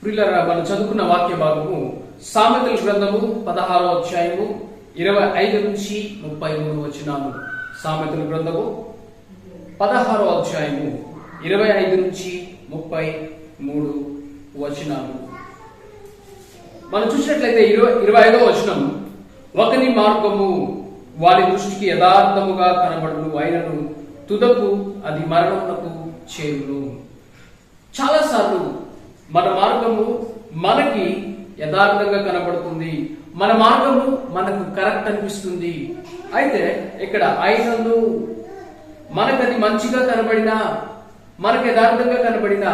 ప్రియులారా, మనం చదువుకున్న వాక్య భాగము సామెతల గ్రంథము 16వ అధ్యాయము 25 నుంచి 33 వచనాలు. సామెతల గ్రంథము 16వ అధ్యాయము 25 నుంచి 33 వచనాలు. మనం చూసినట్లయితే 25వ వచనం, ఒకని మార్గము వారి దృష్టికి యథార్థముగా కనబడును, అయినను తుదకు అది మరణమునకు చేరును. చాలాసార్లు మన మార్గము మనకి యథార్థంగా కనబడుతుంది, మన మార్గము మనకు కరెక్ట్ అనిపిస్తుంది. అయితే ఇక్కడ అయినను మనకది మంచిగా కనబడినా, మనకు యథార్థంగా కనబడినా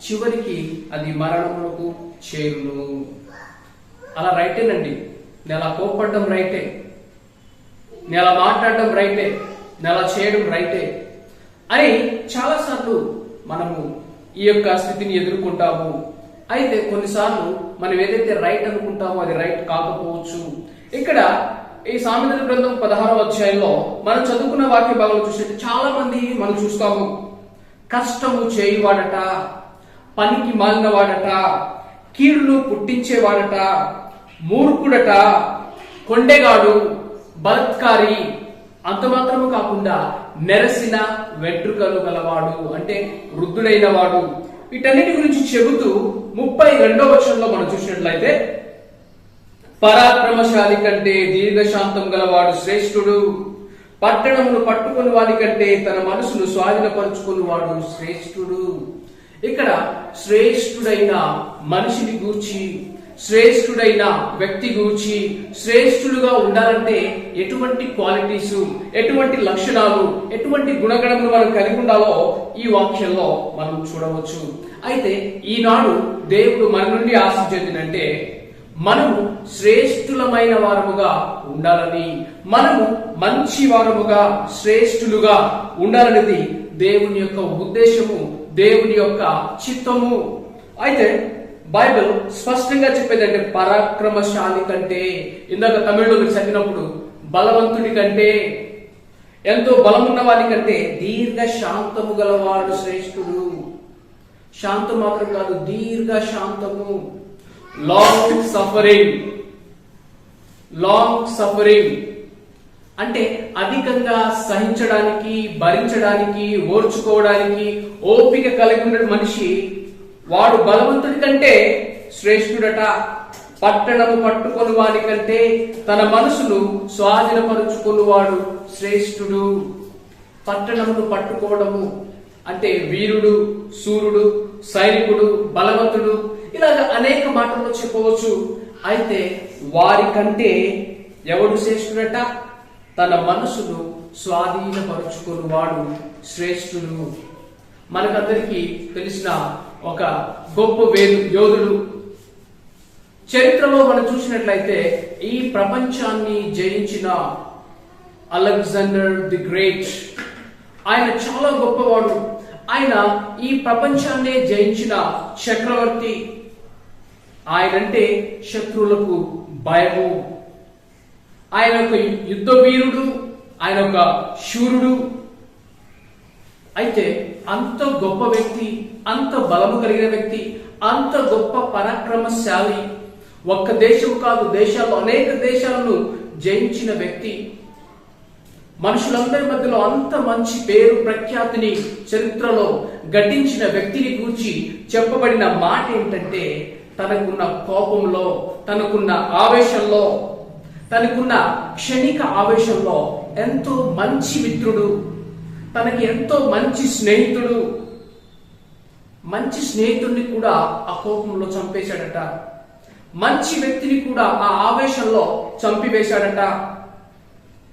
చివరికి అది మరణమునకు చేరును. అలా రైటేనండి, నేను అలా కోప్పడడం రైటే, నేను అలా మాట్లాడడం రైటే, నేను అలా చేయడం రైటే అని చాలాసార్లు మనము ఈ యొక్క స్థితిని ఎదుర్కొంటాము. అయితే కొన్నిసార్లు మనం ఏదైతే రైట్ అనుకుంటామో అది రైట్ కాకపోవచ్చు. ఇక్కడ ఈ సామెతల గ్రంథం 16వ అధ్యాయంలో మనం చదువుకున్న వాక్య భాగంలో చూస్తే చాలా మంది మనం చూస్తాము, కష్టము చేయువాడట, పనికి మాలినవాడట, కీడును పుట్టించేవాడట, మూర్ఖుడట, కొండెగాడు, బలత్కారి, అంత మాత్రము కాకుండా నెరసిన వెంట్రుకలు గలవాడు, అంటే వృద్ధుడైన వాడు. వీటన్నిటి గురించి చెబుతూ 32వ వచనంలో మనం చూసినట్లయితే, పరాక్రమశాలి కంటే దీర్ఘశాంతం గలవాడు శ్రేష్ఠుడు, పట్టణమును పట్టుకుని వాడి కంటే తన మనసును స్వాధీనపరుచుకుని వాడు శ్రేష్ఠుడు. ఇక్కడ శ్రేష్ఠుడైన మనిషిని గూర్చి, శ్రేష్ఠుడైన వ్యక్తి గురించి, శ్రేష్ఠుడుగా ఉండాలంటే ఎటువంటి క్వాలిటీస్, ఎటువంటి లక్షణాలు, ఎటువంటి గుణగణములు మనం కలిగి ఉండాలో ఈ వాక్యంలో మనం చూడవచ్చు. అయితే ఈనాడు దేవుడు మన నుండి ఆశించేది మనము శ్రేష్ఠులమైన వారముగా ఉండాలని, మనము మంచి వారముగా, శ్రేష్ఠులుగా ఉండాలనేది దేవుని యొక్క ఉద్దేశము, దేవుని యొక్క చిత్తము. అయితే బైబిల్ స్పష్టంగా చెప్పేదంటే పరాక్రమశాలి కంటే, ఇందాక తమిళలో మీరు చదివినప్పుడు బలవంతుడి కంటే, ఎంతో బలమున్న వాడి కంటే దీర్ఘ శాంతము గలవాడు శ్రేష్ఠుడు. శాంతం మాత్రం కాదు, దీర్ఘ శాంతము, లాంగ్ సఫరింగ్. లాంగ్ సఫరింగ్ అంటే అధికంగా సహించడానికి, భరించడానికి, ఓర్చుకోవడానికి ఓపిక కలిగి ఉన్న మనిషి వాడు బలవంతుడి కంటే శ్రేష్ఠుడట. పట్టణము పట్టుకొని వాడి కంటే తన మనసును స్వాధీనపరుచుకుని వాడు శ్రేష్ఠుడు. పట్టణమును పట్టుకోవడము అంటే వీరుడు, సూర్యుడు, సైనికుడు, బలవంతుడు, ఇలాగ అనేక మాటల్లో చెప్పవచ్చు. అయితే వారి కంటే ఎవడు శ్రేష్ఠుడట? తన మనసును స్వాధీనపరుచుకుని వాడు శ్రేష్ఠుడు. మనకందరికీ తెలిసిన ఒక గొప్ప యోధుడు. చరిత్రలో మనం చూసినట్లయితే ఈ ప్రపంచాన్ని జయించిన అలెగ్జాండర్ ది గ్రేట్, ఆయన చాలా గొప్పవాడు. ఆయన ఈ ప్రపంచాన్నే జయించిన చక్రవర్తి. ఆయనంటే శత్రువులకు భయము. ఆయన ఒక యుద్ధ వీరుడు, ఆయన ఒక శూరుడు. అయితే అంత గొప్ప వ్యక్తి, అంత బలము కలిగిన వ్యక్తి, అంత గొప్ప పరాక్రమశాలి, ఒక్క దేశం కాదు దేశాల్లో అనేక దేశాలను జయించిన వ్యక్తి, మనుషులందరి మధ్యలో అంత మంచి పేరు ప్రఖ్యాతిని చరిత్రలో గడించిన వ్యక్తిని గురించి చెప్పబడిన మాట ఏంటంటే, తనకున్న కోపంలో, తనకున్న ఆవేశంలో, తనకున్న క్షణిక ఆవేశంలో ఎంతో మంచి మిత్రుడు, తనకి ఎంతో మంచి స్నేహితుడు, మంచి స్నేహితుడిని కూడా ఆ కోపంలో చంపేశాడట. మంచి వ్యక్తిని కూడా ఆ ఆవేశంలో చంపివేశాడట.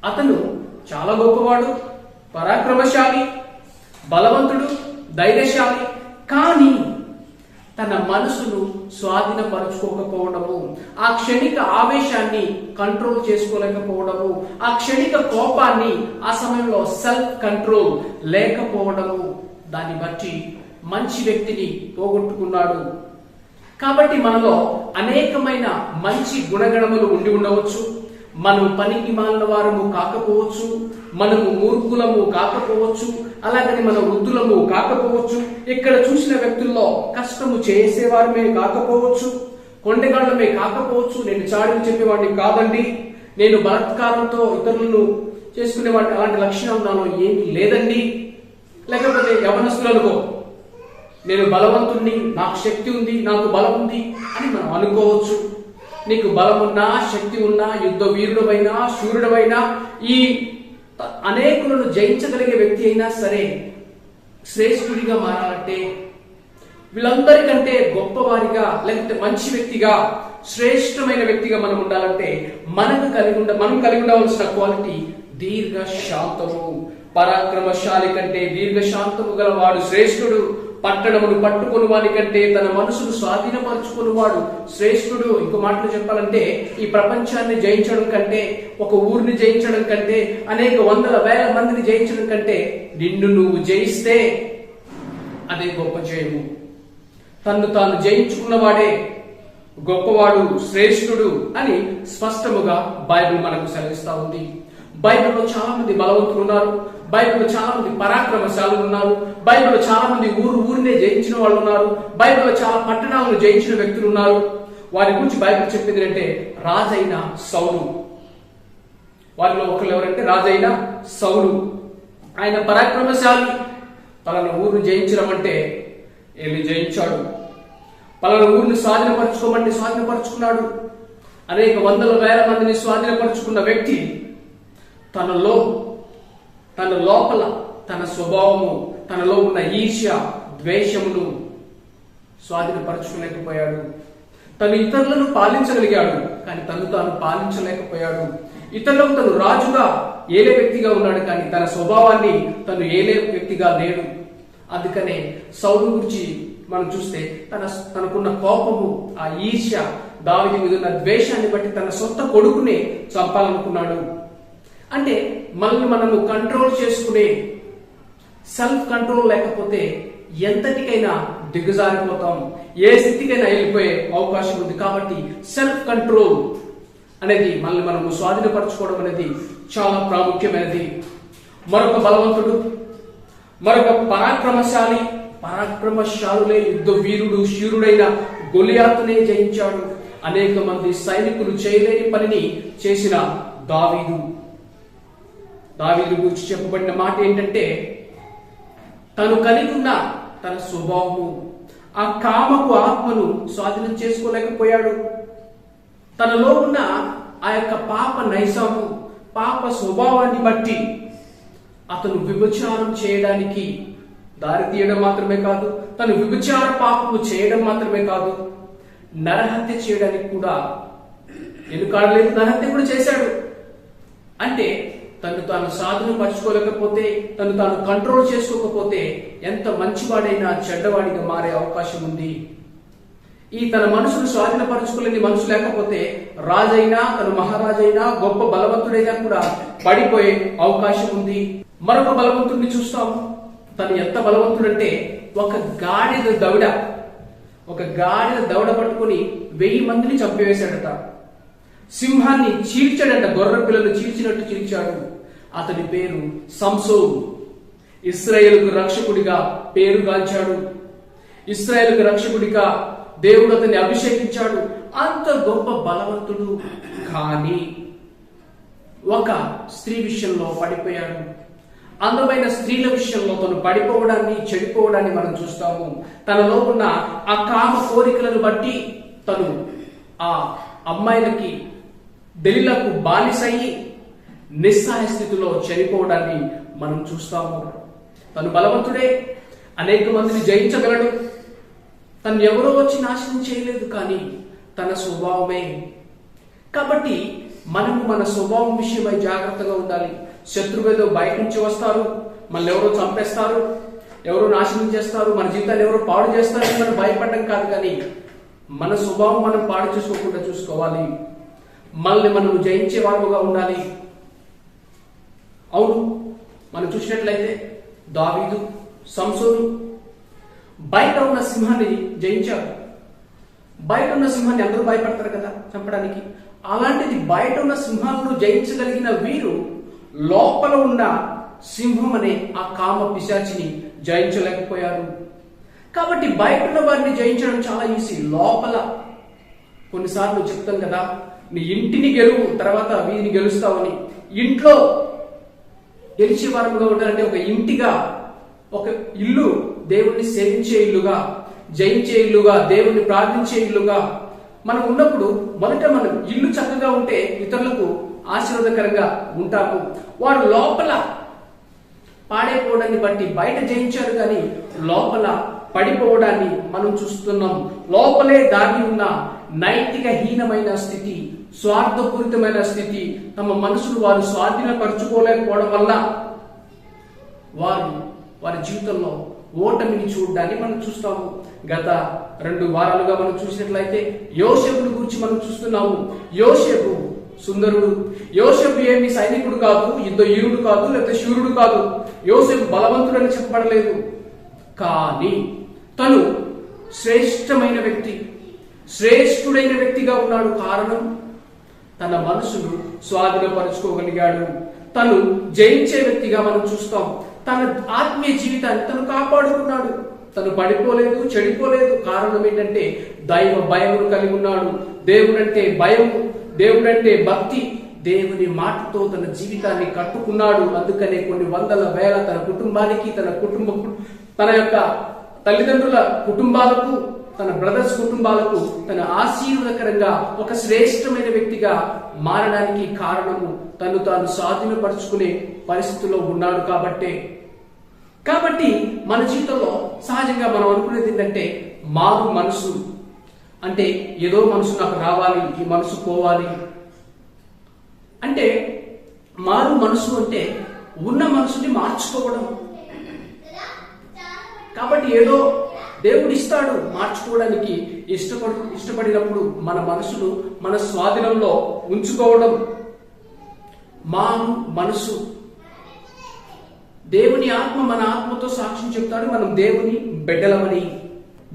అతను చాలా గొప్పవాడు, పరాక్రమశాలి, బలవంతుడు, ధైర్యశాలి. కానీ తన మనసును స్వాధీనపరచుకోకపోవడము, ఆ క్షణిక ఆవేశాన్ని కంట్రోల్ చేసుకోలేకపోవడము, ఆ క్షణిక కోపాన్ని ఆ సమయంలో సెల్ఫ్ కంట్రోల్ లేకపోవడము, దాన్ని బట్టి మంచి వ్యక్తిని పోగొట్టుకున్నాడు. కాబట్టి మనలో అనేకమైన మంచి గుణగణములు ఉండి ఉండవచ్చు, మనం పనికి మాలిన వారము కాకపోవచ్చు, మనము మూర్ఖులము కాకపోవచ్చు, అలాగని మన వృద్ధులము కాకపోవచ్చు, ఇక్కడ చూసిన వ్యక్తుల్లో కష్టము చేసేవారమే కాకపోవచ్చు, కొండగాళ్ళమే కాకపోవచ్చు. నేను చాడీలు చెప్పేవాడిని కాదండి, నేను బలాత్కారంతో ఇతరులను చేసుకునేవాడిని, అలాంటి లక్షణాలు నాలో ఏమీ లేదండి. లేకపోతే యవనస్తులనుకో, నేను బలవంతుణ్ణి, నాకు శక్తి ఉంది, నాకు బలం ఉంది అని మనం అనుకోవచ్చు. నీకు బలం ఉన్నా, శక్తి ఉన్నా, యుద్ధ వీరుడమైనా, శూరుడమైనా, ఈ అనేకులను జయించగలిగే వ్యక్తి అయినా సరే శ్రేష్ఠుడిగా మారాలంటే, వీళ్ళందరికంటే గొప్పవారిగా, లేకపోతే మంచి వ్యక్తిగా, శ్రేష్టమైన వ్యక్తిగా మనం ఉండాలంటే మనం కలిగి ఉండవలసిన క్వాలిటీ దీర్ఘ శాంతము. పరాక్రమశాలి కంటే దీర్ఘ శాంతము గలవాడు శ్రేష్ఠుడు. పట్టణమును పట్టుకుని వాని కంటే తన మనసును స్వాధీనపరచుకుని వాడు శ్రేష్ఠుడు. ఇంకో మాటలు చెప్పాలంటే, ఈ ప్రపంచాన్ని జయించడం కంటే, ఒక ఊరిని జయించడం కంటే, అనేక వందల వేల మందిని జయించడం కంటే నిన్ను నువ్వు జయిస్తే అదే గొప్ప జయము. తన్ను తాను జయించుకున్నవాడే గొప్పవాడు, శ్రేష్ఠుడు అని స్పష్టముగా బైబిల్ మనకు సెలవిస్తా ఉంది. బైబిల్లో చాలా మంది బలవంతులు ఉన్నారు, బైబిల్లో చాలా మంది పరాక్రమశాలులు ఉన్నారు, బైబిల్లో చాలా మంది ఊరినే జయించిన వాళ్ళు ఉన్నారు, బైబిల్లో చాలా పట్టణాలను జయించిన వ్యక్తులు ఉన్నారు. వారి గురించి బైబిల్ చెప్పింది అంటే రాజైన సౌలు. వారిలో ఒకరు ఎవరంటే రాజైన సౌలు. ఆయన పరాక్రమశాలి. పలానా ఊరిని జయించడం అంటే వెళ్ళి జయించాడు. పలానా ఊరిని స్వాధీనపరచుకోమంటే స్వాధీనపరచుకున్నాడు. అనేక వందల వేల మందిని స్వాధీనపరచుకున్న వ్యక్తి తన లోపల తన స్వభావము, తనలో ఉన్న ఈర్ష్య, ద్వేషమును స్వాధీనపరచుకోలేకపోయాడు. తను ఇతరులను పాలించగలిగాడు, కానీ తను తాను పాలించలేకపోయాడు. ఇతరులకు తను రాజుగా ఏలే వ్యక్తిగా ఉన్నాడు, కానీ తన స్వభావాన్ని తను ఏలే వ్యక్తిగా లేడు. అందుకనే సౌలు గురించి మనం చూస్తే తనకున్న కోపము, ఆ ఈర్ష్య, దావీదు మీద ఉన్న ద్వేషాన్ని బట్టి తన సొంత కొడుకునే చంపాలనుకున్నాడు. అంటే మనల్ని మనము కంట్రోల్ చేసుకునే సెల్ఫ్ కంట్రోల్ లేకపోతే ఎంతటికైనా దిగజారిపోతాం, ఏ స్థితికైనా వెళ్ళిపోయే అవకాశం ఉంది. కాబట్టి సెల్ఫ్ కంట్రోల్ అనేది మనల్ని మనము స్వాధీనపరచుకోవడం అనేది చాలా ప్రాముఖ్యమైనది. మరొక బలవంతుడు, మరొక పరాక్రమశాలులే యుద్ధ వీరుడు, శూరుడైన గొలియాతునే జయించాడు. అనేక మంది సైనికులు చేయలేని పనిని చేసిన దావీదు గురించి చెప్పబడిన మాట ఏంటంటే, తను కలిగి ఉన్న తన స్వభావము, ఆ కామపు ఆత్మను స్వాధీనం చేసుకోలేకపోయాడు. తనలో ఉన్న ఆ యొక్క పాప నైజము, పాప స్వభావాన్ని బట్టి అతను వ్యభిచారం చేయడానికి దారి తీయడం మాత్రమే కాదు, తను వ్యభిచార పాపము చేయడం మాత్రమే కాదు, నరహత్య చేయడానికి కూడా ఎన్నుకాడలేదు, నరహత్య కూడా చేశాడు. అంటే తను తాను సాధనపరచుకోలేకపోతే, తను తాను కంట్రోల్ చేసుకోకపోతే ఎంత మంచివాడైనా చెడ్డవాడిగా మారే అవకాశం ఉంది. ఈ తన మనసును స్వాధీనపరచుకోలేని మనసు లేకపోతే రాజైనా, తను మహారాజైనా, గొప్ప బలవంతుడైనా కూడా పడిపోయే అవకాశం ఉంది. మరొక బలవంతుడిని చూస్తాం. తను ఎంత బలవంతుడంటే, ఒక గాడిద దవడ పట్టుకుని 1000 మందిని చంపివేశాడట. సింహాన్ని చీల్చాడట, గొర్రె పిల్లలు చీల్చినట్టు చీల్చాడు. అతని పేరు సంసోను. ఇశ్రాయేలుకు రక్షకుడిగా పేరుగాంచాడు. ఇశ్రాయేలుకు రక్షకుడిగా దేవుడు అతన్ని అభిషేకించాడు. అంత గొప్ప బలవంతుడు. కానీ ఒక స్త్రీ విషయంలో పడిపోయాడు. అందమైన స్త్రీల విషయంలో తను పడిపోవడాన్ని, చెడిపోవడాన్ని మనం చూస్తాము. తనలో ఉన్న ఆ కామ కోరికలను బట్టి తను ఆ అమ్మాయిలకి, దెలీలకు బానిసయ్యి నిస్సహాయ స్థితిలో చనిపోవడాన్ని మనం చూస్తాము. తను బలవంతుడే, అనేక మందిని జయించగలడు. తను ఎవరో వచ్చి నాశనం చేయలేదు, కానీ తన స్వభావమే. కాబట్టి మనము మన స్వభావం విషయమై జాగ్రత్తగా ఉండాలి. శత్రువు ఏదో బయట నుంచి వస్తారు, మనల్ని ఎవరో చంపేస్తారు, ఎవరో నాశనం చేస్తారు, మన జీవితాన్ని ఎవరో పాడు చేస్తారని మనం భయపడడం కాదు, కానీ మన స్వభావం మనం పాడు చేసుకోకుండా చూసుకోవాలి. మనల్ని మనం జయించే వారుగా ఉండాలి. అవును, మనం చూసినట్లయితే దావీదు, సంసోను బయట ఉన్న సింహాన్ని జయించారు. బయట ఉన్న సింహాన్ని అందరూ భయపడతారు కదా చంపడానికి. అలాంటిది బయట ఉన్న సింహాలను జయించగలిగిన వీరు లోపల ఉన్న సింహం అనే ఆ కామ పిశాచిని జయించలేకపోయారు. కాబట్టి బయట ఉన్న వారిని జయించడం చాలా ఈజీ. లోపల కొన్నిసార్లు చెప్తాం కదా, నీ ఇంటిని గెలువు, తర్వాత వీధిని గెలుస్తావని. ఇంట్లో గెలిచే వారముగా ఉండాలంటే ఒక ఇంటిగా, ఒక ఇల్లు దేవుణ్ణి సేవించే ఇల్లుగా, జయించే ఇల్లుగా, దేవుణ్ణి ప్రార్థించే ఇల్లుగా మనం ఉన్నప్పుడు మొదట మనం ఇల్లు చక్కగా ఉంటే ఇతరులకు ఆశీర్వాదకరంగా ఉంటాము. వారు లోపల పాడైపోవడాన్ని బట్టి బయట జయించారు, కానీ లోపల పడిపోవడాన్ని మనం చూస్తున్నాం. లోపలే దాగి ఉన్న నైతిక హీనమైన స్థితి, స్వార్థపూరితమైన స్థితి, తమ మనసును వారు స్వాధీనపరచుకోలేకపోవడం వల్ల వారి జీవితంలో ఓటమిని చూడడాన్ని మనం చూస్తాము. గత 2 వారాలుగా మనం చూసినట్లయితే యోసేపుని గురించి మనం చూస్తున్నాము. యోసేపు సుందరుడు. యోసేపు ఏమి సైనికుడు కాదు, యుద్ధ వీరుడు కాదు, లేకపోతే శూరుడు కాదు. యోసేపు బలవంతుడని చెప్పబడలేదు, కానీ తను శ్రేష్టమైన వ్యక్తి, శ్రేష్ఠుడైన వ్యక్తిగా ఉన్నాడు. కారణం, తన మనసును స్వాధీనపరచుకోగలిగాడు. తను జయించే వ్యక్తిగా మనం చూస్తాం. తన ఆత్మీయ జీవితాన్ని తను కాపాడుకున్నాడు. తను పడిపోలేదు, చెడిపోలేదు. కారణం ఏంటంటే దైవ భయమును కలిగి ఉన్నాడు. దేవుడంటే భయం, దేవుడంటే భక్తి, దేవుని మాటతో తన జీవితాన్ని కట్టుకున్నాడు. అందుకనే కొన్ని వందల వేల తన కుటుంబానికి, తన యొక్క తల్లిదండ్రుల కుటుంబాలకు, తన బ్రదర్స్ కుటుంబాలకు తన ఆశీర్వాదకరంగా ఒక శ్రేష్టమైన వ్యక్తిగా మారడానికి కారణము తను తాను స్వాధీనపరుచుకునే పరిస్థితిలో ఉన్నాడు. కాబట్టి మన జీవితంలో సహజంగా మనం అనుకునేది ఏంటంటే మారు మనసు అంటే ఏదో మనసు నాకు రావాలి, ఈ మనసు పోవాలి అంటే. మారు మనసు అంటే ఉన్న మనసుని మార్చుకోవడం. కాబట్టి ఏదో దేవుడు ఇస్తాడు మార్చుకోవడానికి, ఇష్టపడినప్పుడు మన మనసును మన స్వాధీనంలో ఉంచుకోవడం. మారు మనసు, దేవుని ఆత్మ మన ఆత్మతో సాక్ష్యం చెప్తాడు, మనం దేవుని బిడ్డలమని.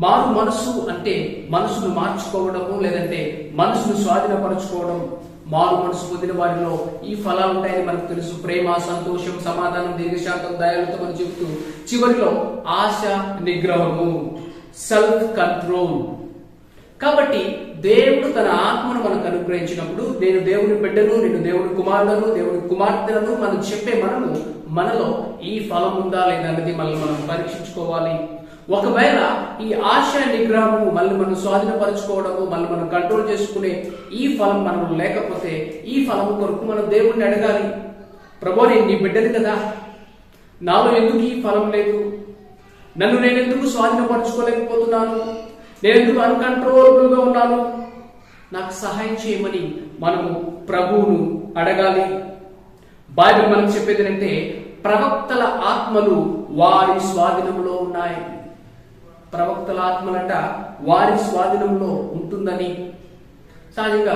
మారు మనసు అంటే మనసును మార్చుకోవడము, లేదంటే మనసును స్వాధీనపరచుకోవడం. మారు మనసు పొందిన వారిలో ఈ ఫలాలు ఉంటాయని మనకు తెలుసు. ప్రేమ, సంతోషం, సమాధానం, దీర్ఘశాంతం, దయాలతో మనం చెబుతూ చివరిలో ఆశ నిగ్రహము, సెల్ఫ్ కంట్రోల్. కాబట్టి దేవుడు తన ఆత్మను మనకు అనుగ్రహించినప్పుడు, నేను దేవుని బిడ్డను, నేను దేవుని కుమారులను, దేవుని కుమార్తెలను మనం చెప్పే మనలో ఈ ఫలం ఉందా లేదా అనేది మనం పరీక్షించుకోవాలి. ఒకవేళ ఈ ఆశ నిగ్రహము మళ్ళీ మనం స్వాధీనపరచుకోవడము, మళ్ళీ మనం కంట్రోల్ చేసుకునే ఈ ఫలం మనలో లేకపోతే, ఈ ఫలం కొరకు మనం దేవుణ్ణి అడగాలి. ప్రభువా, నేను నీ బిడ్డని కదా, నాలో ఎందుకు ఈ ఫలం లేదు? నన్ను నేను ఎందుకు స్వాధీనపరచుకోలేకపోతున్నాను? నేను ఎందుకు అన్కంట్రోలబుల్ గా ఉన్నాను? నాకు సహాయం చేయమని మనము ప్రభువును అడగాలి. బైబిల్ మనకు చెప్పేది ఏంటంటే ప్రవక్తల ఆత్మలు వారి స్వాధీనంలో ఉన్నాయి. ప్రవక్తల ఆత్మలట వారి స్వాధీనంలో ఉంటుందని. సహజంగా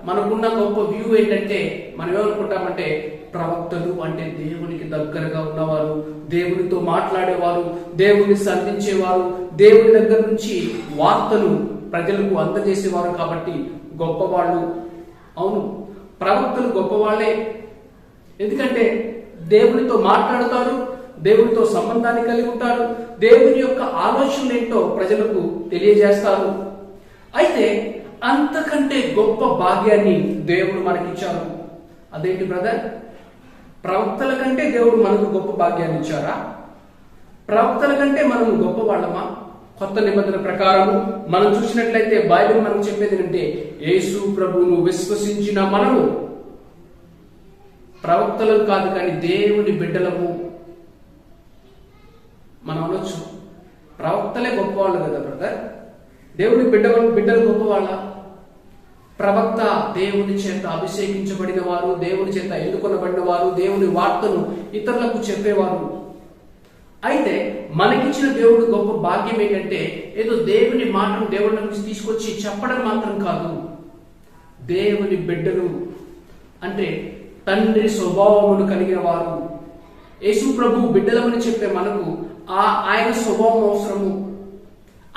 మనకున్న గొప్ప వ్యూ ఏంటంటే, మనం ఏమనుకుంటామంటే ప్రవక్తలు అంటే దేవునికి దగ్గరగా ఉన్నవారు, దేవునితో మాట్లాడేవారు, దేవుని సంధించేవారు, దేవుని దగ్గర నుంచి వార్తలు ప్రజలకు అందజేసేవారు కాబట్టి గొప్పవాళ్ళు. అవును, ప్రవక్తలు గొప్పవాళ్లే. ఎందుకంటే దేవునితో మాట్లాడతారు, దేవునితో సంబంధాన్ని కలిగి ఉంటారు, దేవుని యొక్క ఆలోచనలు ఏంటో ప్రజలకు తెలియజేస్తారు. అయితే అంతకంటే గొప్ప భాగ్యాన్ని దేవుడు మనకిచ్చారు. అదేంటి బ్రదర్? ప్రవక్తల కంటే దేవుడు మనకు గొప్ప భాగ్యాన్ని ఇచ్చారా? ప్రవక్తల కంటే మనము గొప్ప వాళ్ళమా? కొత్త నిబంధన ప్రకారము మనం చూసినట్లయితే బైబిల్ మనకు చెప్పేది ఏంటంటే, యేసు ప్రభువును విశ్వసించిన మనము ప్రవక్తలు కాదు కానీ దేవుని బిడ్డలము. మనం అనొచ్చు, ప్రవక్తలే గొప్పవాళ్ళు కదా బ్రదర్, దేవుని బిడ్డలు గొప్పవాళ్ళ? ప్రవక్త దేవుని చేత అభిషేకించబడిన వారు, దేవుని చేత ఎన్నుకొనబడిన వారు, దేవుని వార్తను ఇతరులకు చెప్పేవారు. అయితే మనకిచ్చిన దేవుడు గొప్ప భాగ్యం ఏంటంటే, ఏదో దేవుని మాటను దేవుడి నుంచి తీసుకొచ్చి చెప్పడం మాత్రం కాదు. దేవుని బిడ్డలు అంటే తండ్రి స్వభావమును కలిగిన వారు. యేసు ప్రభు బిడ్డలమని చెప్పే మనకు ఆయన స్వభావం అవసరము.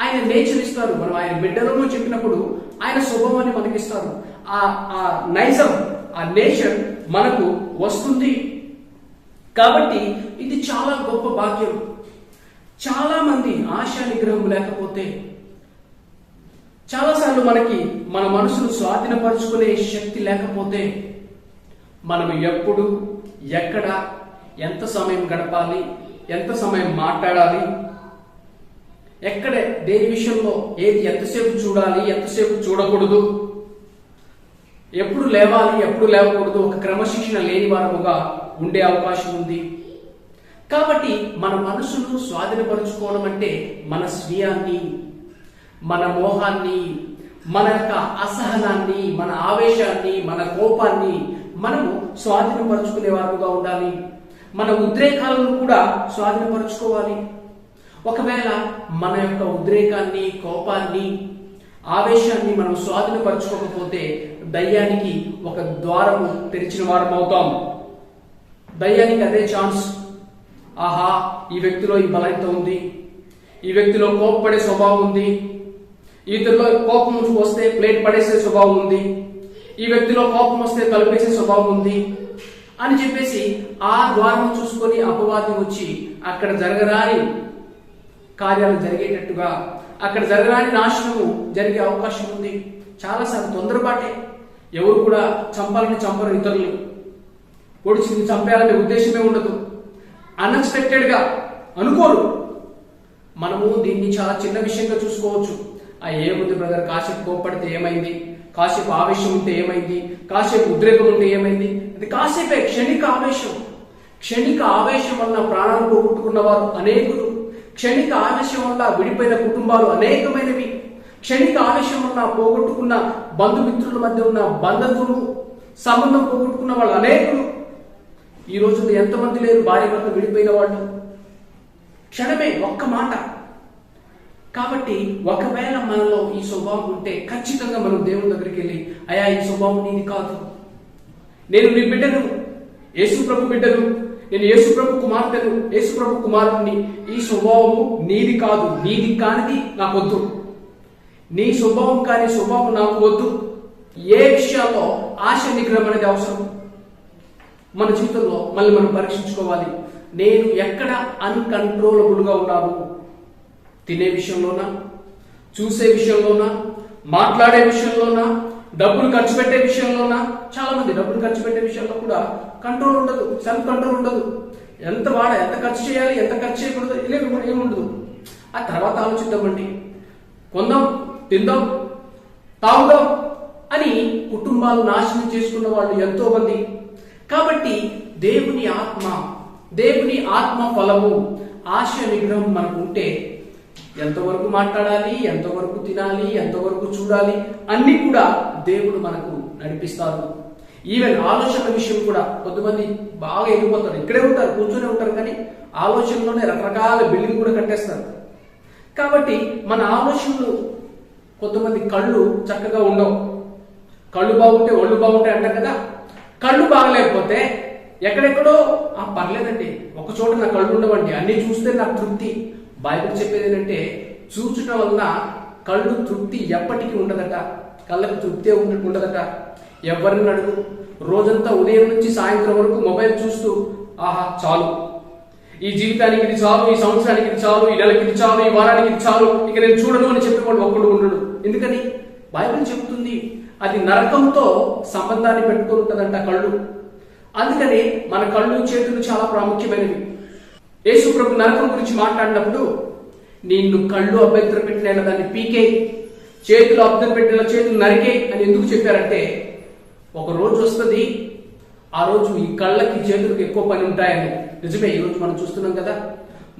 ఆయన నేచర్ ఇస్తారు. మనం ఆయన బిడ్డలను చెప్పినప్పుడు ఆయన స్వభావాన్ని మనకిస్తారు. ఆ నైజం, ఆ నేచర్ మనకు వస్తుంది. కాబట్టి ఇది చాలా గొప్ప భాగ్యం. చాలా మంది ఆశా నిగ్రహం లేకపోతే చాలాసార్లు మనకి మన మనసును స్వాధీనపరుచుకునే శక్తి లేకపోతే మనం ఎప్పుడు, ఎక్కడ, ఎంత సమయం గడపాలి, ఎంత సమయం మాట్లాడాలి, ఎక్కడ దేని విషయంలో ఏది ఎంతసేపు చూడాలి, ఎంతసేపు చూడకూడదు, ఎప్పుడు లేవాలి, ఎప్పుడు లేవకూడదు, ఒక క్రమశిక్షణ లేని వారముగా ఉండే అవకాశం ఉంది. కాబట్టి మన మనసును స్వాధీనపరుచుకోవడం అంటే మన స్వీయాన్ని, మన మోహాన్ని, మన యొక్క అసహనాన్ని, మన ఆవేశాన్ని, మన కోపాన్ని మనము స్వాధీనపరుచుకునే వారుగా ఉండాలి. మన ఉద్రేకాలను కూడా స్వాధీనపరుచుకోవాలి. ఒకవేళ మన యొక్క ఉద్రేకాన్ని, కోపాన్ని, ఆవేశాన్ని మనం స్వాధీనపరచుకోకపోతే దయ్యానికి ఒక ద్వారము తెరిచిన వారం అవుతాం. దయ్యానికి అదే ఛాన్స్. ఆహా, ఈ వ్యక్తిలో ఈ బలహీనత ఉంది, ఈ వ్యక్తిలో కోపపడే స్వభావం ఉంది, ఇతరులో కోపం వస్తే ప్లేట్ పడేసే స్వభావం ఉంది, ఈ వ్యక్తిలో కోపం వస్తే తలుపేసే స్వభావం ఉంది అని చెప్పేసి ఆ ద్వారం చూసుకొని అపవాది వచ్చి అక్కడ జరగరాని కార్యాలు జరిగేటట్టుగా, అక్కడ జరగరాని నాశనము జరిగే అవకాశం ఉంది. చాలాసార్లు తొందరపాటే. ఎవరు కూడా చంపాలని చంపరు, ఇతరులు పొడిచి చంపేయాలనే ఉద్దేశమే ఉండదు. అన్ఎక్స్పెక్టెడ్ గా అనుకోరు. మనము దీన్ని చాలా చిన్న విషయంగా చూసుకోవచ్చు. ఏముంది బ్రదర్, కాసేపు కోప్పడితే ఏమైంది, కాసేపు ఆవేశం ఉంటే ఏమైంది, కాసేపు ఉద్రేకం ఉంటే ఏమైంది, అది కాసేపే, క్షణిక ఆవేశం. క్షణిక ఆవేశం వల్ల ప్రాణాలు పోగొట్టుకున్న వారు అనేకులు, క్షణిక ఆవేశం వల్ల విడిపోయిన కుటుంబాలు అనేకమైనవి, క్షణిక ఆవేశం వల్ల పోగొట్టుకున్న బంధుమిత్రుల మధ్య ఉన్న బంధువులు, సంబంధం పోగొట్టుకున్న వాళ్ళు అనేకులు. ఈ రోజు ఎంతమంది లేరు భార్య భర్త విడిపోయిన వాళ్ళు? క్షణమే, ఒక్క మాట. కాబట్టి ఒకవేళ మనలో ఈ స్వభావం ఉంటే ఖచ్చితంగా మనం దేవుని దగ్గరికి వెళ్ళి, అయ్యా ఈ స్వభావం నీది కాదు, నేను నీ బిడ్డను, యేసు ప్రభు బిడ్డను, నేను యేసు ప్రభు కుమార్తెను, యేసు ప్రభు కుమారుడిని, ఈ స్వభావము నీది కాదు, నీది కానిది నాకు వద్దు, నీ స్వభావం కాని స్వభావం నాకు వద్దు. ఏ విషయాల్లో ఆశ నిగ్రహం అనేది అవసరం. మన జీవితంలో మళ్ళీ మనం పరీక్షించుకోవాలి. నేను ఎక్కడ అన్కంట్రోలబుల్ గా ఉన్నాను? తినే విషయంలోనా, చూసే విషయంలోనా, మాట్లాడే విషయంలోనా, డబ్బులు ఖర్చు పెట్టే విషయంలోనా? చాలా మంది డబ్బులు ఖర్చు పెట్టే విషయంలో కూడా కంట్రోల్ ఉండదు, సెల్ఫ్ కంట్రోల్ ఉండదు. ఎంత ఖర్చు చేయాలి, ఎంత ఖర్చు చేయకూడదు ఏముండదు. ఆ తర్వాత ఆలోచిద్దామండి, కొందాం, తిందాం, తాగుదాం అని కుటుంబాలు నాశనం చేసుకున్న వాళ్ళు ఎంతో మంది. కాబట్టి దేవుని ఆత్మ ఫలము ఆశ నిగ్రహం మనకు ఉంటే ఎంతవరకు మాట్లాడాలి, ఎంతవరకు తినాలి, ఎంతవరకు చూడాలి అన్ని కూడా దేవుడు మనకు నడిపిస్తారు. ఈవెన్ ఆలోచనల విషయం కూడా కొంతమంది బాగా ఎగిపోతారు, ఇక్కడే ఉంటారు, కూర్చొని ఉంటారు, కానీ ఆలోచనలోనే రకరకాల బిల్డింగ్ కూడా కట్టేస్తారు. కాబట్టి మన ఆలోచనలు, కొంతమంది కళ్ళు చక్కగా ఉండవు, కళ్ళు బాగుంటే ఒళ్ళు బాగుంటాయి అంటారు కదా. కళ్ళు బాగలేకపోతే ఎక్కడెక్కడో పర్లేదండి, ఒక చోట నా కళ్ళు ఉండవండి, అన్ని చూస్తే నాకు తృప్తి. బైబిల్ చెప్పేది ఏంటంటే చూచటం వలన కళ్ళు తృప్తి ఎప్పటికీ ఉండదట, కళ్ళకు తృప్తి ఉండదట. ఎవరిని అడుగు, రోజంతా ఉదయం నుంచి సాయంత్రం వరకు మొబైల్ చూస్తూ ఆహా చాలు, ఈ జీవితానికి ఇది చాలు, ఈ సంవత్సరానికి ఇది చాలు, ఈ నెలకి ఇది చాలు, ఈ వారానికి ఇది చాలు, ఇక నేను చూడను అని చెప్పేవాడు ఒక్కడు ఉండడు. ఎందుకని? బైబిల్ చెబుతుంది అది నరకంతో సంబంధాన్ని పెట్టుకుని ఉంటుందంట కళ్ళు. అందుకని మన కళ్ళు, చేతులు చాలా ప్రాముఖ్యమైనవి. యేసు ప్రభు నరకం గురించి మాట్లాడినప్పుడు నిన్ను కళ్ళు అభ్యంతరం పెట్టిన దాన్ని పీకే, చేతులు అభ్యంతరం పెట్టిన చేతులు నరికే అని ఎందుకు చెప్పారంటే, ఒక రోజు వస్తుంది, ఆ రోజు ఈ కళ్ళకి చేతులకు ఎక్కువ పని ఉంటాయని. నిజమే, ఈ రోజు మనం చూస్తున్నాం కదా,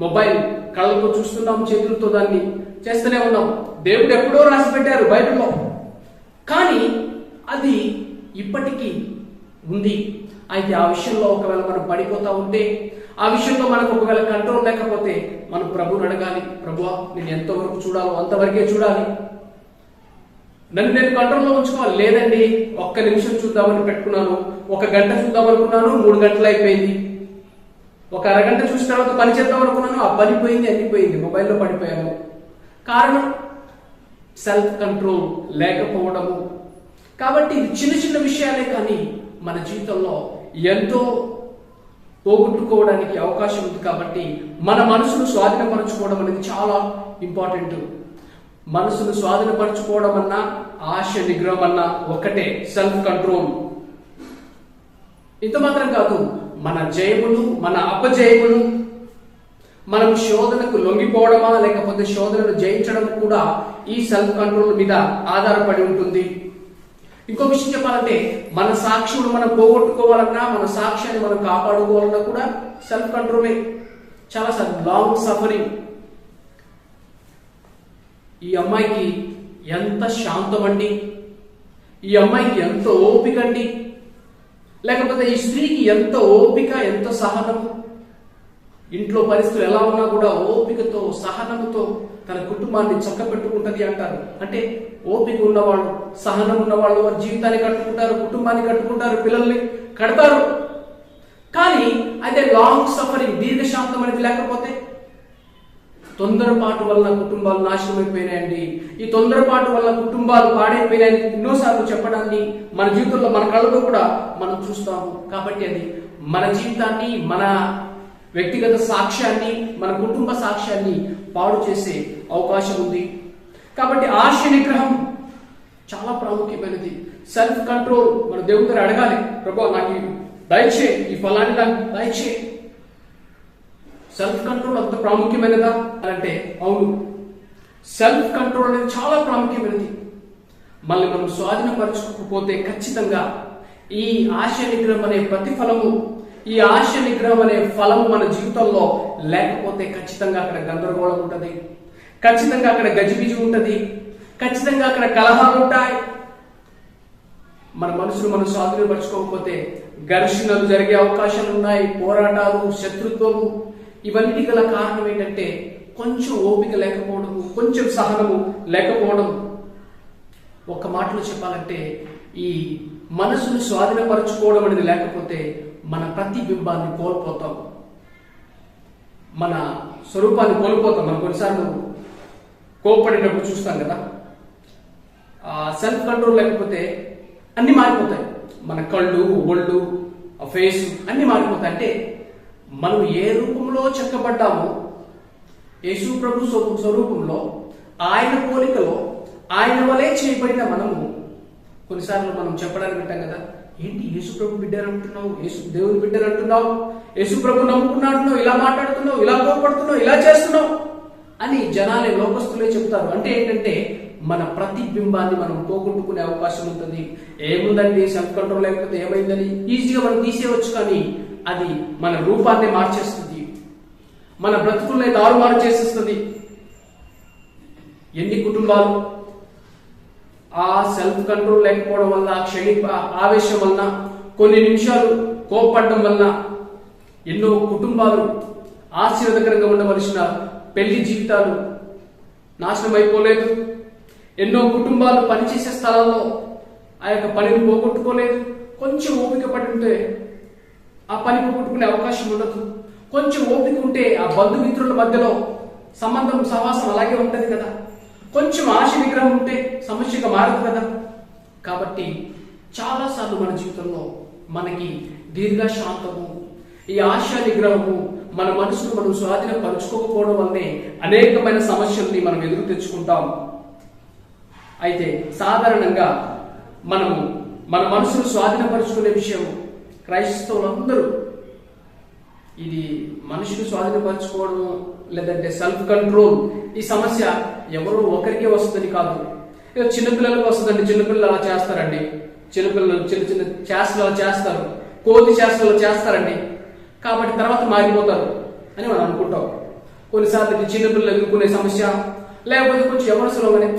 మొబైల్ కళ్ళతో చూస్తున్నాం, చేతులతో దాన్ని చేస్తూనే ఉన్నాం. దేవుడు ఎప్పుడో రాసి పెట్టారు బైబిల్లో, కానీ అది ఇప్పటికీ ఉంది. అయితే ఆ విషయంలో ఒకవేళ మనం పడిపోతా ఉంటే, ఆ విషయంలో మనకు ఒకవేళ కంట్రోల్ లేకపోతే మనం ప్రభువుని అడగాలి, ప్రభువా నేను ఎంతవరకు చూడాలో అంతవరకే చూడాలి, నన్ను నేను కంట్రోల్లో ఉంచుకోవాలి. లేదండి, ఒక్క నిమిషం చూద్దామని పెట్టుకున్నాను, ఒక గంట చూద్దాం అనుకున్నాను, 3 గంటలు అయిపోయింది, ఒక అరగంట చూసిన తర్వాత పని చేద్దాం అనుకున్నాను, ఆ పని పోయింది, అన్ని పోయింది, మొబైల్లో పడిపోయాము. కారణం సెల్ఫ్ కంట్రోల్ లేకపోవడము. కాబట్టి ఇది చిన్న చిన్న విషయాలే కానీ మన జీవితంలో ఎంతో పోగొట్టుకోవడానికి అవకాశం ఉంది. కాబట్టి మన మనసును స్వాధీనపరచుకోవడం అనేది చాలా ఇంపార్టెంట్. మనసును స్వాధీనపరచుకోవడం అన్నా ఆశ నిగ్రహం అన్నా ఒకటే, సెల్ఫ్ కంట్రోల్. ఇంత మాత్రం కాదు, మన జయములు మన అపజయములు, మనం శోధనకు లొంగిపోవడమా లేకపోతే శోధనను జయించడం కూడా ఈ సెల్ఫ్ కంట్రోల్ మీద ఆధారపడి ఉంటుంది. ఇంకో విషయం చెప్పాలంటే, మన సాక్ష్యం మనం పోగొట్టుకోవాలన్నా మన సాక్ష్యాన్ని మనం కాపాడుకోవాలన్నా కూడా సెల్ఫ్ కంట్రోలే. చాలా లాంగ్ సఫరింగ్. ఈ అమ్మాయికి ఎంత శాంతం అండి, ఈ అమ్మాయికి ఎంత ఓపిక అండి, లేకపోతే ఈ స్త్రీకి ఎంత ఓపిక, ఎంత సహనము. ఇంట్లో పరిస్థితులు ఎలా ఉన్నా కూడా ఓపికతో సహనముతో తన కుటుంబాన్ని చక్కబెట్టుకుంటది అంటారు. అంటే ఓపిక ఉన్నవాళ్ళు, సహనం ఉన్నవాళ్ళు వారి జీవితాన్ని కట్టుకుంటారు, కుటుంబాన్ని కట్టుకుంటారు, పిల్లల్ని కడతారు. కానీ అదే లాంగ్ సఫరింగ్, దీర్ఘశాంతం అనేది లేకపోతే తొందరపాటు వల్ల కుటుంబాలు నాశనం అయిపోయినాయండి. ఈ తొందరపాటు వల్ల కుటుంబాలు పాడైపోయినాయని ఎన్నోసార్లు చెప్పడాన్ని మన జీవితంలో మన కళ్ళతో కూడా మనం చూస్తాము. కాబట్టి అది మన జీవితాన్ని, మన వ్యక్తిగత సాక్ష్యాన్ని, మన కుటుంబ సాక్ష్యాన్ని పాడు చేసే అవకాశం ఉంది. కాబట్టి ఆశ నిగ్రహం చాలా ప్రాముఖ్యమైనది. సెల్ఫ్ కంట్రోల్ మన దేవుని దగ్గర అడగాలి, ప్రభు నాకు దయచే, ఈ ఫలాన్ని నాకు దయచే. సెల్ఫ్ కంట్రోల్ అంత ప్రాముఖ్యమైనదా అంటే అవును, సెల్ఫ్ కంట్రోల్ అనేది చాలా ప్రాముఖ్యమైనది. మళ్ళీ మనం స్వాధీనపరచుకోకపోతే ఖచ్చితంగా ఈ ఆశ నిగ్రహం అనే ప్రతిఫలము, ఈ ఆశ నిగ్రహం అనే ఫలము మన జీవితంలో లేకపోతే ఖచ్చితంగా అక్కడ గందరగోళం ఉంటుంది, ఖచ్చితంగా అక్కడ గజిబిజి ఉంటుంది, ఖచ్చితంగా అక్కడ కలహాలు ఉంటాయి. మన మనసును మనం స్వాధీనపరచుకోకపోతే ఘర్షణలు జరిగే అవకాశాలు ఉన్నాయి, పోరాటాలు, శత్రుత్వము. ఇవన్నీ గల కారణం ఏంటంటే కొంచెం ఓపిక లేకపోవడము, కొంచెం సహనము లేకపోవడం. ఒక్క మాటలో చెప్పాలంటే ఈ మనసును స్వాధీనపరచుకోవడం అనేది లేకపోతే మన ప్రతిబింబాన్ని కోల్పోతాం, మన స్వరూపాన్ని కోల్పోతాం. మనం కొన్నిసార్లు కోపపడేటప్పుడు చూస్తాం కదా, సెల్ఫ్ కంట్రోల్ లేకపోతే అన్ని మారిపోతాయి. మన కళ్ళు, ఒళ్ళు, ఫేస్ అన్ని మారిపోతాయి. అంటే మనం ఏ రూపంలో చెక్కబడ్డామో, యేసు ప్రభు స్వరూపంలో, ఆయన పోలికలో, ఆయన వలే చేయబడిన మనము కొన్నిసార్లు మనం చెప్పడానికి వింటాం కదా, ఏంటి యేసు ప్రభు బిడ్డలు అంటున్నావు, యేసు దేవుని బిడ్డలు అంటున్నావు, యేసు ప్రభు నమ్ముకున్నాడు, ఇలా మాట్లాడుతున్నావు, ఇలా కోపడుతున్నావు, ఇలా చేస్తున్నావు అని జనాలే, లోకస్తులే చెప్తారు. అంటే ఏంటంటే మన ప్రతిబింబాన్ని మనం పోగొట్టుకునే అవకాశం ఉంటుంది. ఏముందండి సెల్ఫ్ కంట్రోల్ లేకపోతే ఏమైందని ఈజీగా మనం తీసేయవచ్చు, కానీ అది మన రూపాన్ని మార్చేస్తుంది, మన బ్రతుకుల్ని తారుమారు చేసేస్తుంది. ఎన్ని కుటుంబాలు ఆ సెల్ఫ్ కంట్రోల్ లేకపోవడం వల్ల, క్షణిక ఆవేశం వలన, కొన్ని నిమిషాలు కోపపడడం వలన ఎన్నో కుటుంబాలు ఆశీర్వాదకరంగా ఉండవలసిన పెళ్లి జీవితాలు నాశనం అయిపోలేదు. ఎన్నో కుటుంబాలు పనిచేసే స్థలాల్లో ఆ యొక్క పనిని పోగొట్టుకోలేదు. కొంచెం ఓపిక పడి ఉంటే ఆ పని పోగొట్టుకునే అవకాశం ఉండదు. కొంచెం ఓపిక ఉంటే ఆ బంధుమిత్రుల మధ్యలో సంబంధం, సహవాసం అలాగే ఉంటది కదా. కొంచెం ఆశ నిగ్రహం ఉంటే సమస్యగా మారదు కదా. కాబట్టి చాలాసార్లు మన జీవితంలో మనకి దీర్ఘశాంతము, ఈ ఆశ నిగ్రహము, మన మనసును మనం స్వాధీనపరచుకోకపోవడం వల్లనే అనేకమైన సమస్యల్ని మనం ఎదురు తెచ్చుకుంటాం. అయితే సాధారణంగా మనము మన మనసును స్వాధీనపరచుకునే విషయం క్రైస్తవులందరూ, ఇది మనిషిని స్వాధీనపరచుకోవడం లేదంటే సెల్ఫ్ కంట్రోల్, ఈ సమస్య ఎవరో ఒకరికే వస్తుంది కాదు. ఏదో చిన్నపిల్లలకు వస్తుందండి, చిన్నపిల్లలు అలా చేస్తారండి, చిన్నపిల్లలు చిన్న చిన్న చేష్టలు అలా చేస్తారు, కోతి చేష్టలు చేస్తారండి, కాబట్టి తర్వాత మారిపోతారు అని మనం అనుకుంటాం. కొన్నిసార్లు ఇది చిన్నపిల్లలు ఎదుర్కొనే సమస్య, లేకపోతే కొంచెం ఎవరిసలోనే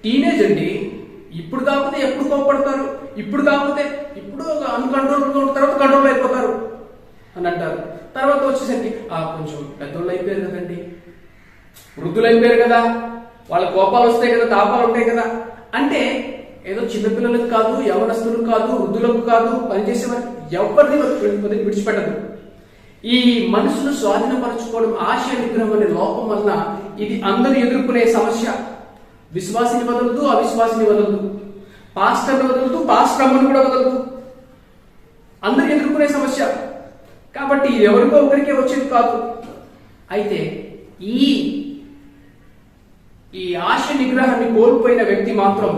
టీనేజ్ అండి, ఇప్పుడు కాకపోతే ఎప్పుడు కోపడతారు, ఇప్పుడు కాకపోతే ఇప్పుడు అన్కంట్రోల్ తర్వాత కంట్రోల్ అయిపోతారు అని అంటారు. తర్వాత వచ్చేసరికి కొంచెం పెద్దోళ్ళు అయిపోయారు కదండి, వృద్ధులు అయిపోయారు కదా, వాళ్ళ కోపాలు వస్తాయి కదా, తాపాలు ఉంటాయి కదా. అంటే ఏదో చిన్నపిల్లలకు కాదు, యవనస్తులకు కాదు, వృద్ధులకు కాదు, పనిచేసేవారు ఎవరిని విడిచిపెట్టదు. ఈ మనసును స్వాధీనపరచుకోవడం, ఆశయ నిగ్రహం అనే లోపం వలన ఇది అందరూ ఎదుర్కొనే సమస్య. విశ్వాసిని వదలదు, అవిశ్వాసిని వదలదు, పాస్టర్ని వదలదు, పాస్టర్ అమ్మను కూడా వదలదు. అందరూ ఎదుర్కొనే సమస్య. కాబట్టి ఇది ఎవరికో ఒకరికే వచ్చేది కాదు. అయితే ఈ ఆశ నిగ్రహాన్ని కోల్పోయిన వ్యక్తి మాత్రం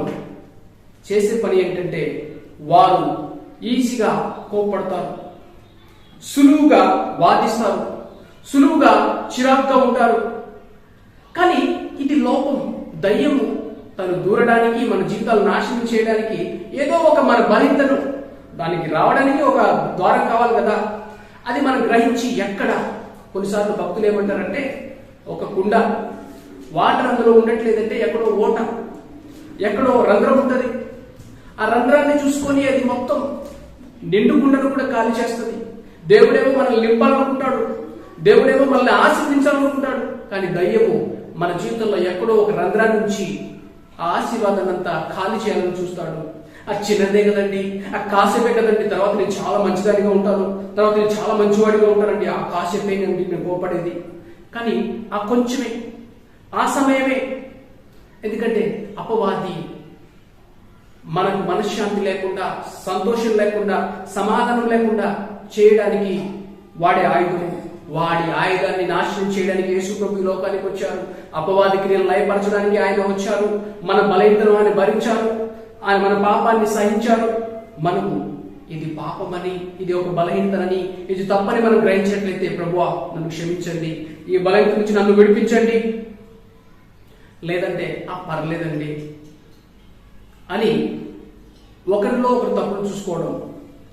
చేసే పని ఏంటంటే వారు ఈజీగా కోప్పడతారు, సులువుగా వాదిస్తారు, సులువుగా చిరాగ్గా ఉంటారు. కానీ ఇది లోపం. దయ్యము తను దూరడానికి, మన జీవితాలు నాశనం చేయడానికి ఏదో ఒక మన బలితను దానికి రావడానికి ఒక ద్వారం కావాలి కదా. అది మనం గ్రహించి ఎక్కడ కొన్నిసార్లు భక్తులు ఏమంటారంటే ఒక కుండ వాటర్ అందులో ఉండట్లేదంటే ఎక్కడో ఓట, ఎక్కడో రంధ్రం ఉంటుంది. ఆ రంధ్రాన్ని చూసుకొని అది మొత్తం నిండు కుండను కూడా ఖాళీ చేస్తుంది. దేవుడేమో మనల్ని నింపాలనుకుంటాడు, దేవుడేమో మనల్ని ఆశీర్వదించాలనుకుంటాడు. కానీ దయ్యము మన జీవితంలో ఎక్కడో ఒక రంధ్రాన్ని నుంచి ఆ ఆశీర్వాదాన్ని అంతా ఖాళీ చేయాలని చూస్తాడు. అది చిన్నదే కదండి, ఆ కాసేపే కదండి, తర్వాత నేను చాలా మంచిదానిగా ఉంటాను, తర్వాత నేను చాలా మంచివాడిగా ఉంటానండి, ఆ కాసేపే నేను కోపడేది. కానీ ఆ కొంచెమే, ఆ సమయమే. ఎందుకంటే అపవాది మనకు మనశ్శాంతి లేకుండా, సంతోషం లేకుండా, సమాధానం లేకుండా చేయడానికి వాడే ఆయుధం. వాడి ఆయుధాన్ని నాశనం చేయడానికి యేసు ప్రభు ఈ లోకానికి వచ్చారు. అపవాది క్రియలు లయపరచడానికి ఆయన వచ్చారు. మన బలహీనతను ఆయన భరించారు, ఆయన మన పాపాన్ని సహించారు. మనము ఇది పాపమని, ఇది ఒక బలహీనతని, ఇది తప్పని మనం గ్రహించినట్లయితే ప్రభువా నన్ను క్షమించండి, ఈ బలహీనత నుంచి నన్ను విడిపించండి, లేదంటే పర్లేదండి అని ఒకరిలో ఒకరు తప్పులు చూసుకోవడం.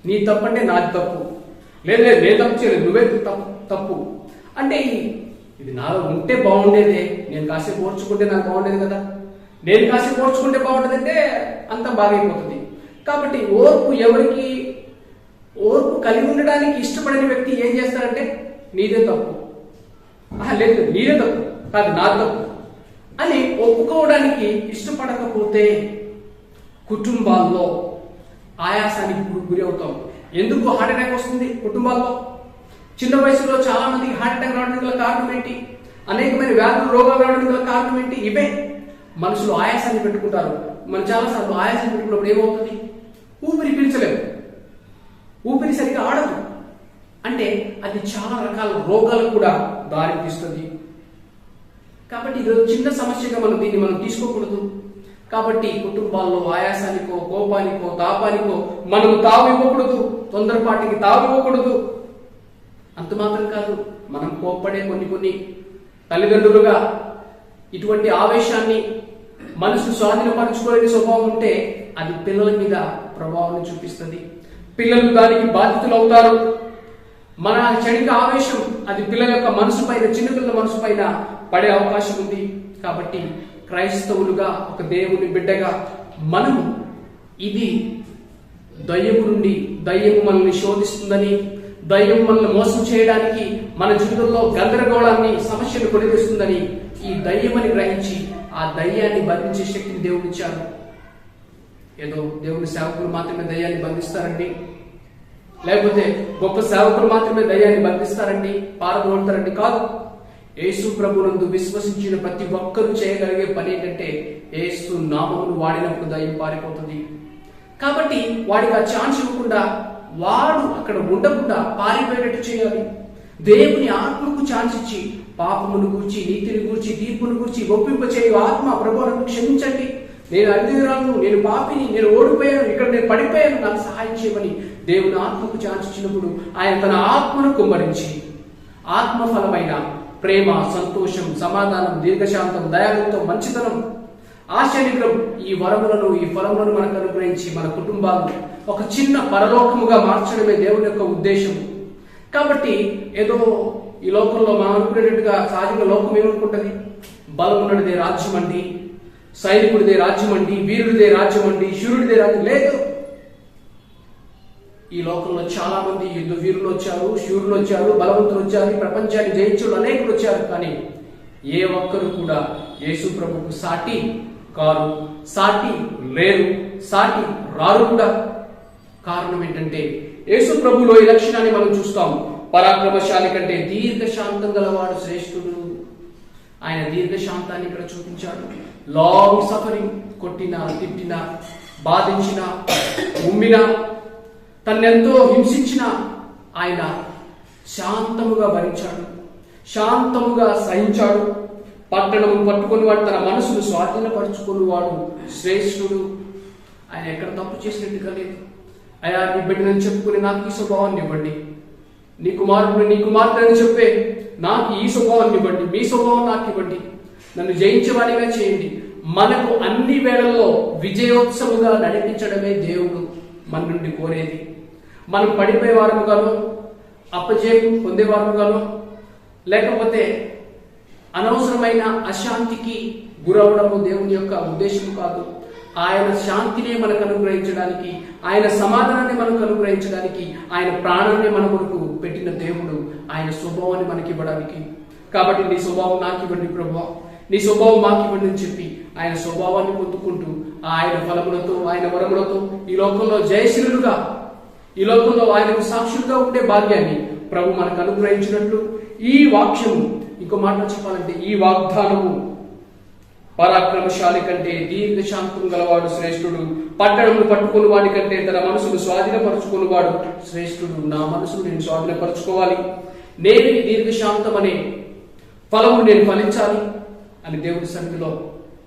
నీ తప్పంటే నాది తప్పు, లేదు నేను తప్పు చేయలేదు, నువ్వే తప్పు అంటే ఇది నాలో ఉంటే బాగుండేదే, నేను కాసేపు ఓర్చుకుంటే నాకు బాగుండేది కదా, నేను కాసేపు ఓర్చుకుంటే బాగుంటుందంటే అంత బాగైపోతుంది. కాబట్టి ఓర్పు కలిగి ఉండడానికి ఇష్టపడని వ్యక్తి ఏం చేస్తారంటే నీదే తప్పు, లేదు నీదే తప్పు కాదు నాది తప్పు అని ఒప్పుకోవడానికి ఇష్టపడకపోతే కుటుంబాల్లో ఆయాసానికి గురి అవుతాం. ఎందుకు హార్ట్ అటాక్ వస్తుంది కుటుంబాల్లో? చిన్న వయసులో చాలా మందికి హార్ట్ అటాక్ రావడానికి గల కారణం ఏంటి? అనేకమైన వ్యాధులు, రోగాలు రావడానికి గల కారణం ఏంటి? ఇవే. మనుషులు ఆయాసాన్ని పెట్టుకుంటారు. మనం చాలాసార్లు ఆయాసాన్ని పెట్టుకున్నప్పుడు ఏమవుతుంది? ఊపిరి పీల్చలేము, ఊపిరి సరిగా ఆడదు. అంటే అది చాలా రకాల రోగాలకు కూడా దారి తీస్తుంది. కాబట్టి ఇది చిన్న సమస్యగా మనం తీసుకోకూడదు. కాబట్టి కుటుంబాల్లో ఆయాసానికో, కోపానికో, తాపానికో మనం తావు ఇవ్వకూడదు, తొందరపాటికి తావు ఇవ్వకూడదు. అంత మాత్రం కాదు, మనం కోప్పడే కొన్ని తల్లిదండ్రులుగా ఇటువంటి ఆవేశాన్ని మనసు స్వాధీనపరచుకోలేని స్వభావం ఉంటే అది పిల్లల మీద ప్రభావాన్ని చూపిస్తుంది. పిల్లలు దానికి బాధితులు అవుతారు. మన క్షణిక ఆవేశం అది పిల్లల యొక్క మనసు పైన, చిన్నపిల్లల మనసు పైన పడే అవకాశం ఉంది. కాబట్టి క్రైస్తవులుగా, ఒక దేవుని బిడ్డగా మనము ఇది దయ్యము నుండి, దయ్యము మనల్ని శోధిస్తుందని, దయ్యం మనల్ని మోసం చేయడానికి, మన జీవితంలో గందరగోళాన్ని, సమస్యను కొనితెస్తుందని ఈ దయ్యమని గ్రహించి ఆ దయ్యాన్ని బంధించే శక్తిని దేవుడిచ్చారు. ఏదో దేవుని సేవకులు మాత్రమే దయ్యాన్ని బంధిస్తారండి, లేకపోతే గొప్ప సేవకులు మాత్రమే దయ్యాన్ని బంధిస్తారండి, పారదోలుతారండి. కాదు. యేసు ప్రభునందు విశ్వసించిన ప్రతి ఒక్కరూ చేయగలిగే పని ఏంటంటే యేసు నామమును వాడినప్పుడు దయ్యం పారిపోతుంది. కాబట్టి వాడికి ఆ ఛాన్స్ ఇవ్వకుండా, వాడు అక్కడ ఉండకుండా పారిపోయేటట్టు చేయాలి. దేవుని ఆత్మకు ఛాన్స్ ఇచ్చి పాపమును గూర్చి, నీతిని గూర్చి, తీర్పును గూర్చి ఒప్పింపచేయు ఆత్మ, ప్రభు నన్ను క్షమించండి, నేను అధిరాలను, నేను పాపిని, నేను ఓడిపోయాను, ఇక్కడ నేను పడిపోయాను, నాకు సహాయం చేయమని దేవుని ఆత్మకు ఛాన్స్ ఇచ్చినప్పుడు ఆయన తన ఆత్మను కుమ్మరించి ఆత్మఫలమైన ప్రేమ, సంతోషం, సమాధానం, దీర్ఘశాంతం, దయాగుప్తం, మంచితనం, ఆశనిగ్రహం, ఈ వరములను, ఈ ఫలములను మనకు అనుగ్రహించి మన కుటుంబాలను ఒక చిన్న పరలోకముగా మార్చడమే దేవుని యొక్క ఉద్దేశం. కాబట్టి ఏదో ఈ లోకంలో మనం అనుకునేటట్టుగా సహజంగా లోకం ఏమనుకుంటుంది? బలమున్నదే రాజ్యం అండి, సైనికుడిదే రాజ్యం అండి, వీరుడిదే రాజ్యం అండి, శూరుడిదే రాజ్యం. లేదు. ఈ లోకంలో చాలా మంది యుద్ధ వీరులు వచ్చారు, శూరులు వచ్చారు, బలవంతులు వచ్చారు, ప్రపంచాన్ని జయించులు అనేకులు వచ్చారు. కానీ ఏ ఒక్కరు కూడా యేసు ప్రభుకు సాటి కారు, సాటి లేరు, సాటి రారు కూడా. కారణం ఏంటంటే యేసు ప్రభులో ఈ లక్షణాన్ని మనం చూస్తాం. పరాక్రమశాలి కంటే దీర్ఘశాంతం గలవాడు శ్రేష్ఠుడు. ఆయన దీర్ఘశాంతాన్ని ఇక్కడ చూపించాడు. లాంగ్ సఫరింగ్, కొట్టినా, తిట్టినా, బాధించిన, ఉమ్మిన, తన్నెంతో హింసించిన ఆయన శాంతముగా భరించాడు, శాంతముగా సహించాడు. పట్టణము పట్టుకుని వాడు తన మనసును స్వాధీనపరుచుకుని వాడు శ్రేష్ఠుడు. ఆయన ఎక్కడ తప్పు చేసినట్టుగా లేదు. అయ్యా, నీ బిడ్డని చెప్పుకుని నాకు ఈ స్వభావాన్ని ఇవ్వండి, నీ కుమారుడు నీ కుమార్తె అని చెప్పే నాకు ఈ స్వభావాన్ని ఇవ్వండి, మీ స్వభావం నాకు ఇవ్వండి, నన్ను జయించేవాడిగా చేయండి. మనకు అన్ని వేళల్లో విజయోత్సవంగా నడిపించడమే దేవుడు మన నుండి కోరేది. మనం పడిపోయేవారముగానో, అపజయం పొందేవారముగానో, లేకపోతే అనవసరమైన అశాంతికి గురవడము దేవుని యొక్క ఉద్దేశం కాదు. ఆయన శాంతిని మనకు అనుగ్రహించడానికి, ఆయన సమాధానాన్ని మనకు అనుగ్రహించడానికి, ఆయన ప్రాణాన్ని మన కొరకు పెట్టిన దేవుడు, ఆయన స్వభావాన్ని మనకి ఇవ్వడానికి. కాబట్టి నీ స్వభావం నాకు ఇవ్వండి ప్రభువా, నీ స్వభావం మాకు ఇవ్వండి అని చెప్పి ఆయన స్వభావాన్ని పొందుకుంటూ ఆయన ఫలములతో, ఆయన వరములతో ఈ లోకంలో జయశీలుగా, ఈ లోకంలో ఆయనకు సాక్షులుగా ఉండే భాగ్యాన్ని ప్రభు మనకు అనుగ్రహించినట్లు ఈ వాక్యము, ఇంకో మాట చెప్పాలంటే ఈ వాగ్దానము, పరాక్రమశాలి కంటే దీర్ఘశాంతం గలవాడు శ్రేష్ఠుడు, పట్టణమును పట్టుకుని వాడి కంటే తన మనసును స్వాధీనపరచుకుని వాడు శ్రేష్ఠుడు. నా మనసును నేను స్వాధీనపరచుకోవాలి, నేను ఈ దీర్ఘశాంతం అనే ఫలము నేను ఫలించాలి అని దేవుడి సన్నిధిలో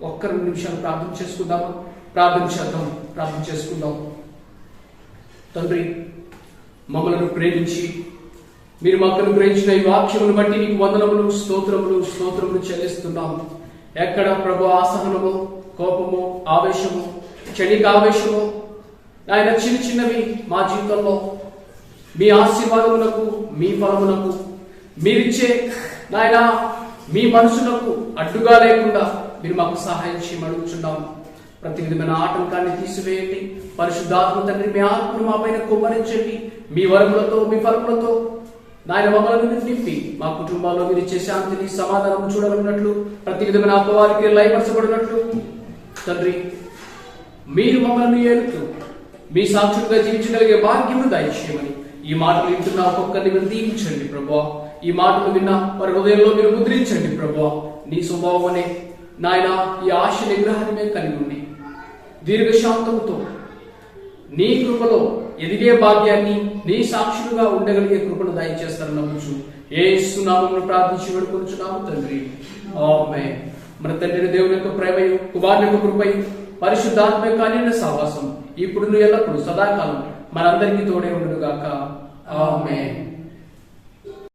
ఒక్క 2 నిమిషాలు ప్రార్థన చేసుకుందామా? ప్రార్థన చేసుకుందాం. తండ్రి, మమ్మలను ప్రేమించి మీరు మాకు అనుగ్రహించిన ఈ వాక్యమును బట్టి నీకు వందనములు, స్తోత్రములు చెల్లిస్తున్నాము. ఎక్కడ ప్రభు అసహనము, కోపము, ఆవేశము, క్షణిక ఆవేశము, ఆయన చిన్నవి మా జీవితంలో మీ ఆశీర్వాదములకు, మీ ఫలములకు, మీరిచ్చే నాయన మీ మనసులకు అడ్డుగా లేకుండా మీరు మాకు సహాయం చేయమని అడుగుచున్నాము. ప్రతి విధమైన ఆటంకాన్ని తీసివేయండి. పరిశుద్ధాత్మ తండ్రి, మీ ఆత్మను మా పైన కుమ్మరించండి. మీ వరములతో, మీ ఫలములతో నాయన మమ్మల్ని నింపి మా కుటుంబాల్లో మీరు ఇచ్చే శాంతిని, సమాధానం చూడగలిగినట్లు, ప్రతి విధమైన అపవాదికి లయపరచబడినట్లు తండ్రి, మీరు మమ్మల్ని ఏలుతూ మీ సాక్షులుగా జీవించగలిగే భాగ్యము దయచేయమని ఈ మాటలు వింటున్న ఒక్కొక్కరిని మీరు దీవించండి ప్రభువా. ఈ మాటలు విన్న వారి హృదయంలో మీరు ముద్రించండి ప్రభువా. నీ స్వభావం అనే నాయన ఈ ఆశ నిగ్రహాన్ని మేము కలిగి ఉండి దీర్ఘశాంతముతో నీ కృపలో ఎదిగే భాగ్యాన్ని, నీ సాక్షులుగా ఉండగలిగే కృపను దయచేస్తారని నమ్ముచు యేసు నామమున ప్రార్థించి వేడుకొనుచున్నాము తండ్రి, ఆమేన్. మన తండ్రి దేవుని యొక్క ప్రేమయు, కుమారుని యొక్క కృపయు, పరిశుద్ధాత్మ యొక్క అన్యోన్య సహవాసం ఇప్పుడు ఎల్లప్పుడు సదాకాలం మనందరికీ తోడే ఉండును గాక. ఆమేన్.